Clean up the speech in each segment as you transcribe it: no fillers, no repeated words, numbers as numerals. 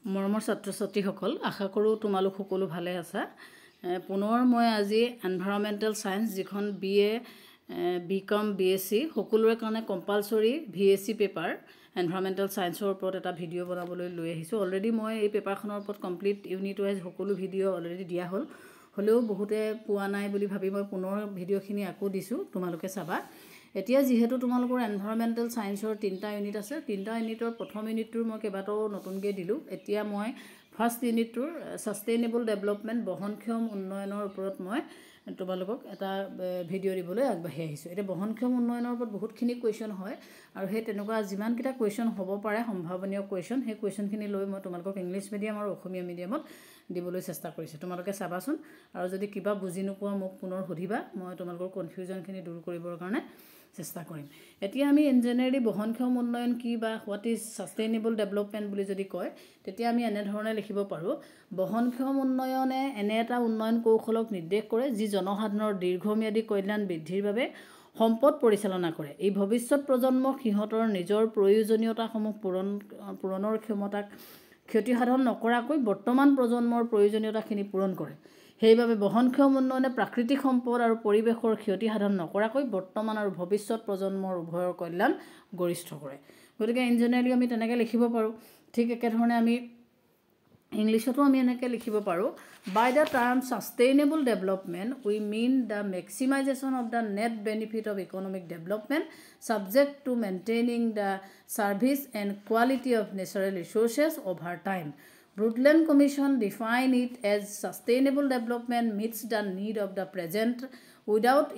মৰমৰ ছাত্ৰ-ছাত্ৰীসকল আশা কৰোঁ তোমালোক সকলো ভালে আছা পুনৰ মই আজি এনভাইৰনমেন্টাল সায়েন্স যিখন BA BCom BSc সকলোৰে কাৰণে কম্পালসৰি VSc পেপাৰ এনভাইৰনমেন্টাল সায়েন্সৰ ওপৰত এটা ভিডিঅ' বনাবলৈ লৈ আহিছো অলৰেডি মই এই পেপাৰখনৰ ওপৰত কমপ্লিট ইউনিট ওয়াইজ সকলো ভিডিঅ' অলৰেডি দিয়া হলেও বহুতে পোৱা নাই বুলি ভাবি মই পুনৰ ভিডিঅ'খিনি আকৌ দিছো তোমালোকে চাবা এতিয়া যেহেতু তোমালোকৰ এনভাইৰনমেন্টাল সায়েন্সৰ 3টা ইউনিট আছে 3টা ইউনিটৰ প্ৰথম ইউনিটটোৰ মই কেবাটাও নতুনকৈ দিলো এতিয়া মই ফাৰ্স্ট ইউনিটটোৰ সাস্টেইনেবল ডেভেলপমেন্ট বহনক্ষম উন্নয়নৰ ওপৰত মই তোমালোকক এটা ভিডিঅ' দিবলৈ আগবাঢ়ি আহিছো এটা বহনক্ষম উন্নয়নৰ ওপৰত বহুতখিনি কোৱেশ্চন হয় আৰু হে তেনেকুৱা যিমান কিটা কোৱেশ্চন হ'ব পাৰে সম্ভাৱনীয় কোৱেশ্চন হে কোৱেশ্চনখিনি লৈ মই তোমালোকক ইংলিশ মিডিয়াম আৰু অসমীয়া মিডিয়ামত দিবলৈ চেষ্টা কৰিছো তোমালোকে চাবাচোন আৰু যদি কিবা বুজি নোপোৱা মোক পুনৰ সুধিবা মই তোমালোকৰ কনফিউজনখিনি দূৰ কৰিবৰ কাৰণে চেষ্টা কৰিম এতিয়া আমি ইঞ্জিনিয়াৰিং বহনক্ষম উন্নয়ন কি বা হোৱাট ইজ সাস্টেইনেবল ডেভেলপমেন্ট বুলি যদি কয় তেতিয়া আমি এনে ধৰণে লিখিব পাৰো বহনক্ষম উন্নয়নে এনে এটা উন্নয়ন কৌশলক নিৰ্দেশ কৰে যি জনসাধাৰণৰ দীৰ্ঘম্যাদী কল্যাণ বৃদ্ধিৰ বাবে সম্পদ পৰিচালনা কৰে এই ভৱিষ্যত প্ৰজন্মক সিহঁতৰ নিজৰ প্ৰয়োজনীয়তাসমূহ পূৰণৰ ক্ষমতাক ক্ষতিসাধন নকৰাকৈ বৰ্তমান প্ৰজন্মৰ প্ৰয়োজনীয়তাখিনি পূৰণ কৰে সেইবাবে বহনক্ষম উন্নয়নে প্ৰাকৃতিক সম্পদ আৰু পৰিৱেশৰ ক্ষতি সাধন নকৰাকৈ বৰ্তমান আৰু ভৱিষ্যত প্ৰজন্মৰ উভয়ৰ কল্যাণ গৰিষ্ঠ কৰে গতিকে ইঞ্জিনিয়াৰিং আমি তেনেকৈ লিখিব পাৰো ঠিক একে ধৰণে আমি ইংলিশতো আমি এনেকৈ লিখিব পাৰো by the term sustainable development we mean the maximisation of the net benefit of economic development subject to maintaining the service and quality of natural resources over time Brundtland Commission define it as sustainable development meets the need of the present without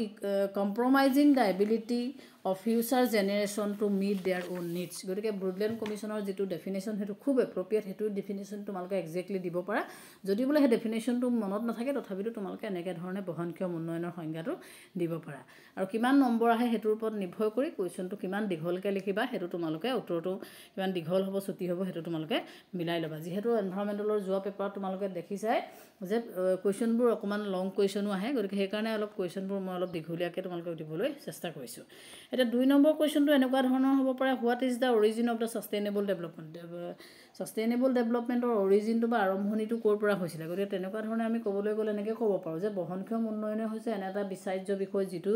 compromising the ability of future generation to meet their own needs. গতিকে Brundtland Commissionৰ যেটো definition হেতু খুব এপ্ৰোপ্ৰিয়েট হেতু definition তোমালকে exactly দিব পাৰা যদি বলে হে ডেফিনেশনটো মনত নাথাকে তথাপিতো তোমালকে এনেকে ধৰণে বহনক্ষম উন্নয়নৰ সংজ্ঞাটো দিব পাৰা আৰু কিমান নম্বৰ আহে হেতুৰ ওপৰত নিৰ্ভৰ কৰি কোৱেশ্চনটো কিমান দীঘলকৈ লিখিবা হেতু তোমালকে উত্তৰটো কিমান দীঘল হ'ব ছুটি হ'ব হেতু তোমালকে মিলাই লবা যেহেতু এনভাইৰনমেন্টালৰ যোৱা পেপাৰ তোমালকে দেখিছাই যে কোৱেশ্চনবোৰ অকমান লং কোৱেশ্চনো আহে গতিকে সেই কাৰণে অলপ কোৱেশ্চনবোৰ মই অলপ দীঘলীয়াকৈ তোমালকে দিবলৈ চেষ্টা কৰিছো এটা 2 নম্বৰ কোৱেশ্চনটো এনেকুৱা ধৰণৰ হ'ব পাৰে what is the origin of the sustainable development sustainable ডেভেলপমেন্টৰ অৰিজিনটো বা আৰম্ভণিটো ক'ৰ পৰা হৈছিল গতিকে তেনেকুৱা ধৰণে আমি ক'বলৈ গ'লে এনেকৈ ক'ব পাৰো যে বহনক্ষম উন্নয়ন হৈছে এনে এটা বিচাৰ্য বিষয় যেটো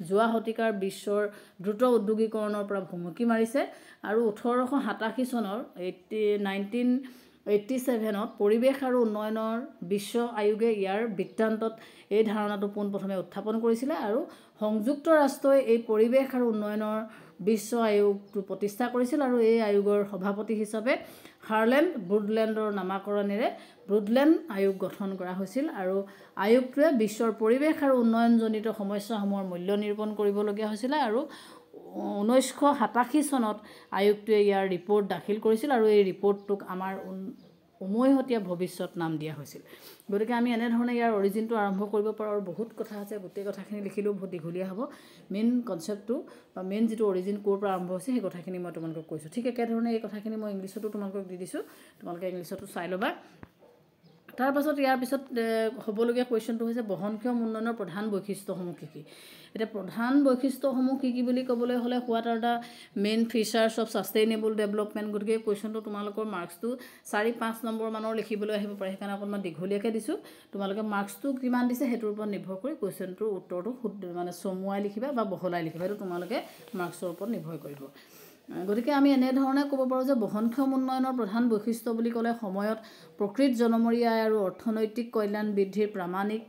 যোৱা শতিকাৰ বিশ্বৰ দ্ৰুত উদ্যোগীকৰণৰ পৰা ভুমুকি মাৰিছে আৰু 1887 চনৰ 1987ত পৰিৱেশ আৰু উন্নয়নৰ বিশ্ব আয়োগে ইয়াৰ বৃত্তান্তত এই ধাৰণাটো পোনপ্ৰথমে উত্থাপন কৰিছিল আৰু সংযুক্ত ৰাষ্ট্ৰই এই পৰিৱেশ আৰু উন্নয়নৰ বিশ্ব আয়োগটো প্ৰতিষ্ঠা কৰিছিল আৰু এই আয়োগৰ সভাপতি হিচাপে হাৰ্লেণ্ড ব্ৰুডলেণ্ডৰ নামাকৰণেৰে ব্ৰুডলেণ্ড আয়োগ গঠন কৰা হৈছিল আৰু আয়োগটোৱে বিশ্বৰ পৰিৱেশ আৰু উন্নয়নজনিত সমস্যাসমূহৰ মূল্য নিৰূপণ কৰিবলগীয়া হৈছিল আৰু 1987 চনত আয়োগটোৱে ইয়াৰ ৰিপৰ্ট দাখিল কৰিছিল আৰু এই ৰিপৰ্টটোক আমাৰ উমৈহতীয়া ভৱিষ্যত নাম দিয়া হৈছিল গতিকে আমি এনে ধৰণে ইয়াৰ অৰিজিনটো আৰম্ভ কৰিব পাৰো আৰু বহুত কথা আছে গোটেই কথাখিনি লিখিলেও বহুত দীঘলীয়া হ'ব মেইন কনসেপ্টটো বা মেইন যেটো অৰিজিন কোৰ পৰা আৰম্ভ হৈছে সেই কথাখিনি মই তোমালোকক কৈছো ঠিক একে ধৰণে এই কথাখিনি মই ইংলিশতো তোমালোকক দি দিছো তোমালোকে ইংলিশতো চাই লবা তাৰ পাছত ইয়াৰ পিছত হ'বলগীয়া কোৱেশ্চনটো হৈছে বহনক্ষম উন্নয়নৰ প্ৰধান বৈশিষ্ট্যসমূহ কি এটা প্ৰধান বৈশিষ্ট্যসমূহ কি বুলি ক'বলৈ হলে what are the main features of sustainable development গতিকে কোৱেশ্চনটো তোমালোকৰ মাৰ্কসটো 4-5 নম্বৰ মানৰ লিখিবলৈ আহিব পাৰে সেইকাৰণে অকণমান দীঘলীয়াকৈ দিছো তোমালোকে মাৰ্কসটো কিমান দিছে হেতুৰ ওপৰত নিৰ্ভৰ কৰি কোৱেশ্চনটোৰ উত্তৰটো মানে সমুৱাই লিখিবা বা বহলাই লিখিবা হেতু তোমালোকে মাৰ্কসৰ ওপৰত নিৰ্ভৰ কৰিব গতিকে আমি এনে ধৰণে ক'ব পাৰো যে বহনক্ষম উন্নয়নৰ প্ৰধান বৈশিষ্ট্য বুলি ক'লে সময়ত প্ৰকৃত জনমূৰি আয় আৰু অৰ্থনৈতিক কল্যাণ বৃদ্ধিৰ প্ৰামাণিক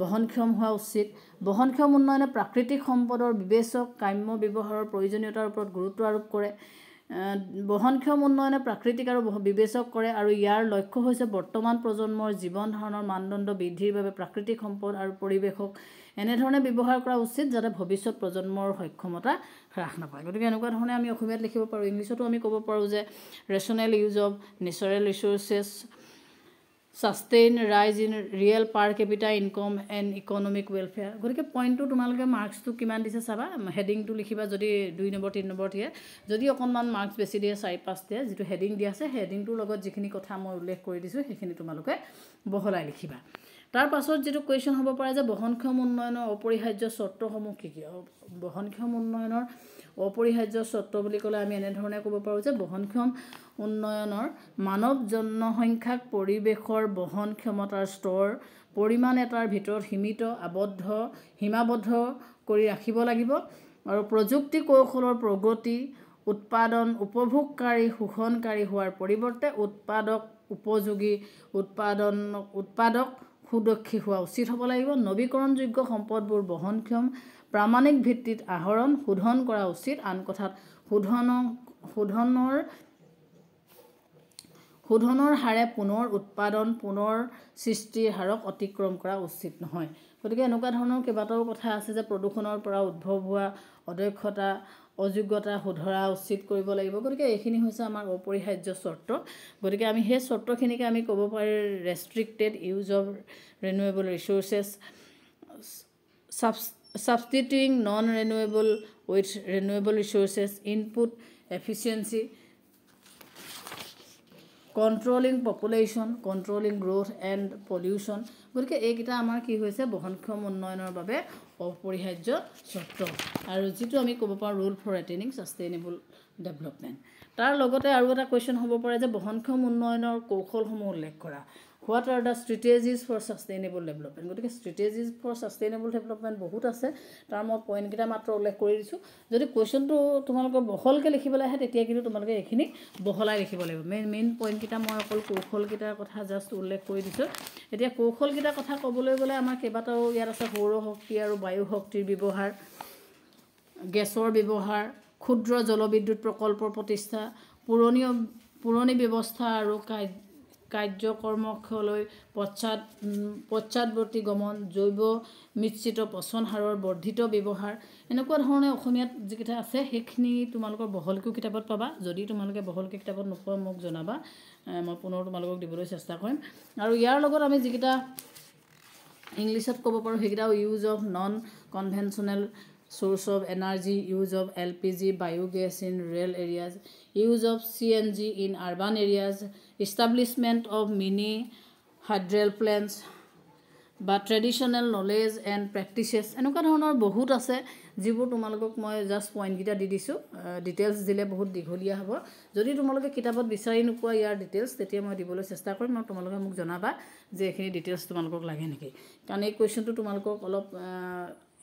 বহনক্ষম হোৱা উচিত বহনক্ষম উন্নয়নে প্ৰাকৃতিক সম্পদৰ বিবেচক কাম্য ব্যৱহাৰৰ প্ৰয়োজনীয়তাৰ ওপৰত গুৰুত্ব আৰোপ কৰে বহনক্ষম উন্নয়নে প্ৰাকৃতিক আৰু বিবেচক কৰে আৰু ইয়াৰ লক্ষ্য হৈছে বৰ্তমান প্ৰজন্মৰ জীৱন ধাৰণৰ মানদণ্ড বৃদ্ধিৰ বাবে প্ৰাকৃতিক সম্পদ আৰু পৰিৱেশক এনে ধৰণে ব্যৱহাৰ কৰা উচিত যাতে ভৱিষ্যত প্ৰজন্মৰ সক্ষমতা হ্ৰাস নাপায় গতিকে এনেকুৱা ধৰণে আমি অসমীয়াত লিখিব পাৰো ইংলিশতো আমি ক'ব পাৰো যে ৰেশনেল ইউজ অফ ন্যাচাৰাল ৰিসোৰ্সেস সাস্টেইন ৰাইজ in real per কেপিটা income and economic welfare গতিকে পইণ্টটো তোমালোকে মাৰ্কসটো কিমান দিছে চাবা হেডিংটো লিখিবা যদি 2 নম্বৰ 3 নম্বৰ দিয়ে যদি অকণমান মাৰ্কস বেছি দিয়ে 4-5 দিয়ে যেটো হেডিং দিয়া আছে হেডিংটোৰ লগত যিখিনি কথা মই উল্লেখ কৰি দিছো সেইখিনি তোমালোকে বহলাই লিখিবা তাৰ পাছত যেটো কোৱেশ্চন হ'ব পাৰে যে বহনক্ষম উন্নয়নৰ অপৰিহাৰ্য চৰ্তসমূহ কি বহনক্ষম উন্নয়নৰ অপৰিহাৰ্য চৰ্ত বুলি ক'লে আমি এনেধৰণে ক'ব পাৰোঁ যে বহনক্ষম উন্নয়নৰ মানৱ জনসংখ্যাক পৰিৱেশৰ বহন ক্ষমতাৰ স্তৰ পৰিমাণ এটাৰ ভিতৰত সীমাবদ্ধ কৰি ৰাখিব লাগিব আৰু প্ৰযুক্তি কৌশলৰ প্ৰগতি উৎপাদন উপভোগকাৰী শোষণকাৰী হোৱাৰ পৰিৱৰ্তে উৎপাদক সুদক্ষী হোৱা উচিত হ'ব লাগিব। নৱীকৰণযোগ্য সম্পদবোৰ বহনক্ষম প্ৰামাণিক ভিত্তিত আহৰণ শোধন কৰা উচিত। আন কথাত শোধনৰ হাৰে পুনৰ সৃষ্টিৰ হাৰক অতিক্ৰম কৰা উচিত নহয়। গতিকে এনেকুৱা ধৰণৰ কেইবাটাও কথা আছে যে প্ৰদূষণৰ পৰা উদ্ভৱ হোৱা অদক্ষতা অযোগ্যতা শুধৰা উচিত কৰিব লাগিব। গতিকে এইখিনি হৈছে আমাৰ অপৰিহাৰ্য চৰ্ত। গতিকে আমি সেই চৰ্তখিনিকে আমি ক'ব পাৰি restricted use of renewable resources, substituting non renewable with renewable resources, input efficiency, controlling population, controlling growth and pollution. গতিকে এইকেইটা আমাৰ কি হৈছে বহনক্ষম উন্নয়নৰ বাবে অপৰিহাৰ্য চৰ্ত আৰু যিটো আমি ক'ব পাৰোঁ ৰুল ফৰ এটেইনিং ছাষ্টেইনেবল ডেভেলপমেণ্ট। তাৰ লগতে আৰু এটা কুৱেশ্যন হ'ব পাৰে যে বহনক্ষম উন্নয়নৰ কৌশলসমূহ উল্লেখ কৰা। What are the strategies for sustainable development. গতিকে ষ্ট্ৰেটেজিজ ফৰ ছাষ্টেইনেবল ডেভেলপমেণ্ট বহুত আছে, তাৰ মই পইণ্টকেইটা মাত্ৰ উল্লেখ কৰি দিছোঁ। যদি কুৱেশ্যনটো তোমালোকৰ বহলকৈ লিখিবলৈ আহে তেতিয়া কিন্তু তোমালোকে এইখিনি বহলাই লিখিব লাগিব। মেইন পইণ্টকেইটা মই অকল কৌশলকেইটাৰ কথা জাষ্ট উল্লেখ কৰি দিছোঁ। এতিয়া কৌশলকেইটাৰ কথা ক'বলৈ গ'লে আমাৰ কেইবাটাও ইয়াত আছে সৌৰশক্তি আৰু বায়ু শক্তিৰ ব্যৱহাৰ, গেছৰ ব্যৱহাৰ, ক্ষুদ্ৰ জলবিদ্যুৎ প্ৰকল্পৰ প্ৰতিষ্ঠা, পুৰণি ব্যৱস্থা আৰু কাৰ্যকৰ্মলৈ পশ্চাদৱৰ্তী গমন, জৈৱ মিশ্ৰিত পচন সাৰৰ বৰ্ধিত ব্যৱহাৰ, এনেকুৱা ধৰণে অসমীয়াত যিকেইটা আছে সেইখিনি তোমালোকৰ বহলকৈ কিতাপত পাবা। যদি তোমালোকে বহলকৈ কিতাপত নোপোৱা মোক জনাবা, মই পুনৰ তোমালোকক দিবলৈ চেষ্টা কৰিম। আৰু ইয়াৰ লগত আমি যিকেইটা ইংলিছত ক'ব পাৰোঁ সেইকেইটাও use of non conventional source of energy, use of LPG, biogas in rural areas, use of CNG in urban areas, establishment of mini hydel plants বা ট্ৰেডিশ্যনেল নলেজ এণ্ড প্ৰেক্টিচেছ, এনেকুৱা ধৰণৰ বহুত আছে যিবোৰ তোমালোকক মই জাষ্ট পইণ্টকেইটা দি দিছোঁ। ডিটেইলছ দিলে বহুত দীঘলীয়া হ'ব। যদি তোমালোকে কিতাপত বিচাৰি নোপোৱা ইয়াৰ ডিটেইলছ তেতিয়া মই দিবলৈ চেষ্টা কৰিম আৰু তোমালোকে মোক জনাবা যে এইখিনি ডিটেইলছ তোমালোকক লাগে নেকি। কাৰণ এই কুৱেশ্যনটো তোমালোকক অলপ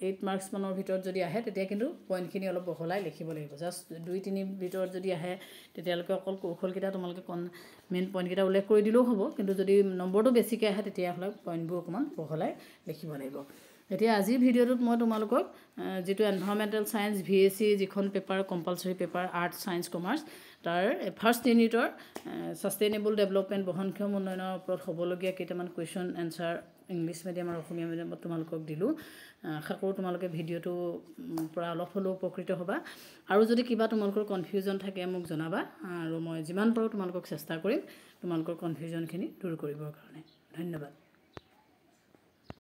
8 মাৰ্কছমানৰ ভিতৰত যদি আহে তেতিয়া কিন্তু পইণ্টখিনি অলপ বহলাই লিখিব লাগিব। জাষ্ট 2-3 ভিতৰত যদি আহে তেতিয়ালৈকে অকল কৌশলকেইটা তোমালোকে মেইন পইণ্টকেইটা উল্লেখ কৰি দিলেও হ'ব, কিন্তু যদি নম্বৰটো বেছিকৈ আহে তেতিয়াহ'লে পইণ্টবোৰ অকণমান বহলাই লিখিব লাগিব। এতিয়া আজিৰ ভিডিঅ'টোত মই তোমালোকক যিটো এনভাইৰমেণ্টেল ছায়েন্স VAC যিখন paper compulsory paper arts science commerce তাৰ ফাৰ্ষ্ট ইউনিটৰ ছাষ্টেইনেবল ডেভেলপমেণ্ট বহনক্ষম উন্নয়নৰ ওপৰত হ'বলগীয়া কেইটামান কুৱেশ্যন এনচাৰ ইংলিছ মিডিয়াম আৰু অসমীয়া মিডিয়ামত তোমালোকক দিলোঁ। আশা কৰোঁ তোমালোকে ভিডিঅ'টো পৰা অলপ হ'লেও উপকৃত হ'বা। আৰু যদি কিবা তোমালোকৰ কনফিউজন থাকে মোক জনাবা আৰু মই যিমান পাৰোঁ তোমালোকক চেষ্টা কৰিম তোমালোকৰ কনফিউজনখিনি দূৰ কৰিবৰ কাৰণে। ধন্যবাদ।